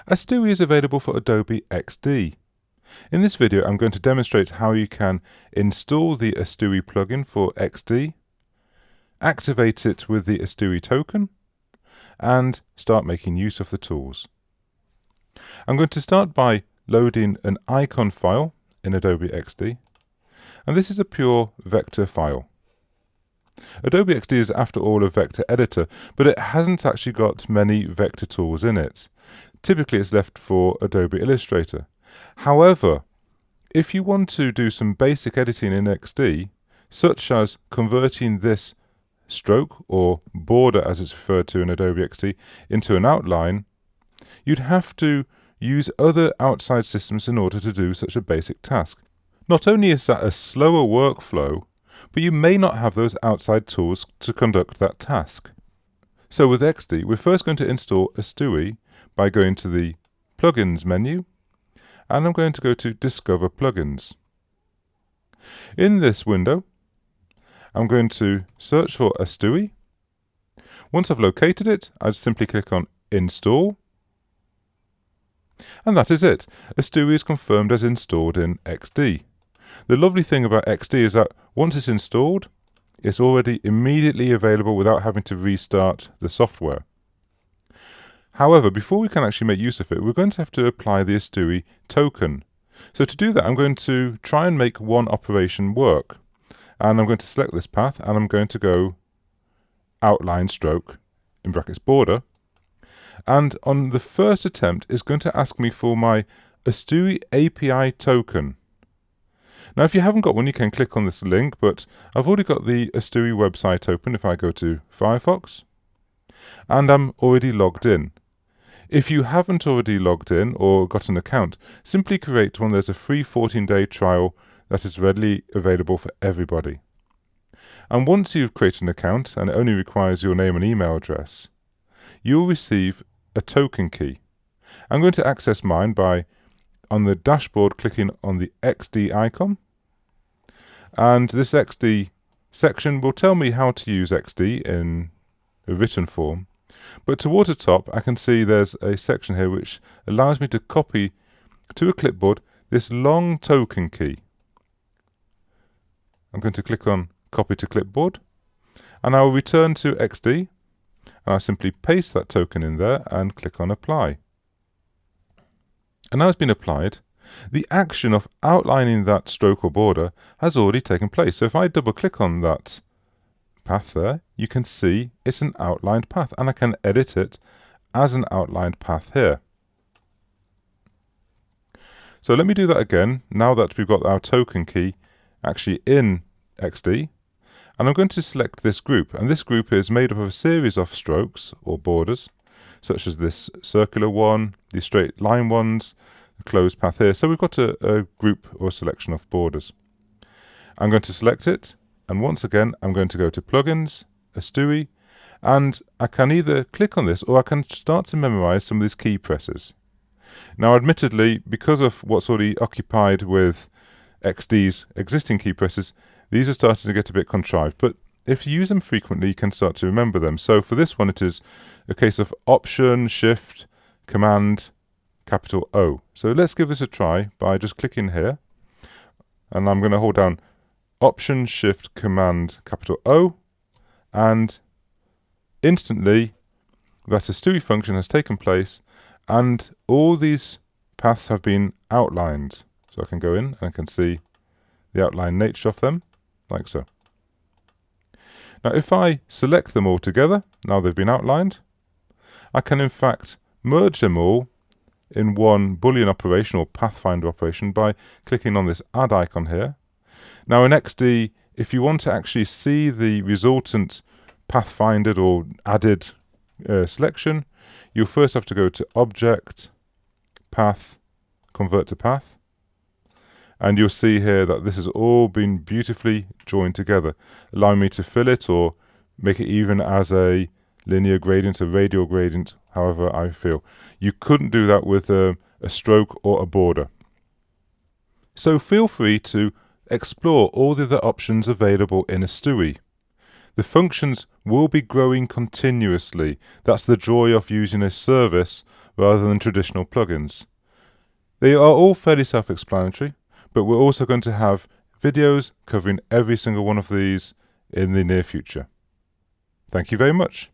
Astui is available for Adobe XD. In this video I'm going to demonstrate how you can install the Astui plugin for XD, activate it with the Astui token, and start making use of the tools. I'm going to start by loading an icon file in Adobe XD, and this is a pure vector file. Adobe XD is after all a vector editor, but it hasn't actually got many vector tools in it. Typically it's left for Adobe Illustrator. However, if you want to do some basic editing in XD, such as converting this stroke or border as it's referred to in Adobe XD into an outline, you'd have to use other outside systems in order to do such a basic task. Not only is that a slower workflow, but you may not have those outside tools to conduct that task. So with XD, we're first going to install Astui by going to the Plugins menu, and I'm going to go to Discover Plugins. In this window, I'm going to search for Astui. Once I've located it, I'd simply click on Install. And that is it. Astui is confirmed as installed in XD. The lovely thing about XD is that once it's installed, it's already immediately available without having to restart the software. However, before we can actually make use of it, we're going to have to apply the Astui token. So to do that, I'm going to try and make one operation work. And I'm going to select this path, and I'm going to go outline stroke, in brackets border. And on the first attempt, it's going to ask me for my Astui API token. Now, if you haven't got one, you can click on this link, but I've already got the Astui website open if I go to Firefox, and I'm already logged in. If you haven't already logged in or got an account, simply create one. There's a free 14-day trial that is readily available for everybody. And once you've created an account, and it only requires your name and email address, you'll receive a token key. I'm going to access mine by, on the dashboard, clicking on the XD icon. And this XD section will tell me how to use XD in a written form. But towards the top, I can see there's a section here which allows me to copy to a clipboard this long token key. I'm going to click on Copy to Clipboard, and I will return to XD, and I'll simply paste that token in there and click on Apply. And now it's been applied, the action of outlining that stroke or border has already taken place. So if I double click on that path there, you can see it's an outlined path, and I can edit it as an outlined path here. So let me do that again, now that we've got our token key actually in XD, and I'm going to select this group, and this group is made up of a series of strokes or borders, such as this circular one, the straight line ones, a closed path here. So we've got a group or a selection of borders. I'm going to select it, and once again I'm going to go to Plugins, Astui, and I can either click on this or I can start to memorize some of these key presses. Now admittedly, because of what's already occupied with XD's existing key presses, these are starting to get a bit contrived, but if you use them frequently, you can start to remember them. So for this one, it is a case of Option, Shift, Command, capital O. So let's give this a try by just clicking here, and I'm going to hold down Option, Shift, Command, capital O, and instantly that Astui function has taken place, and all these paths have been outlined. So I can go in and I can see the outline nature of them, like so. Now if I select them all together, now they've been outlined, I can in fact merge them all in one Boolean operation or Pathfinder operation by clicking on this add icon here. Now in XD, if you want to actually see the resultant pathfindered or added selection, you'll first have to go to Object, Path, Convert to Path. And you'll see here that this has all been beautifully joined together, allowing me to fill it or make it even as a linear gradient, a radial gradient, however I feel. You couldn't do that with a stroke or a border. So feel free to explore all the other options available in Astui. The functions will be growing continuously. That's the joy of using a service rather than traditional plugins. They are all fairly self-explanatory, but we're also going to have videos covering every single one of these in the near future. Thank you very much.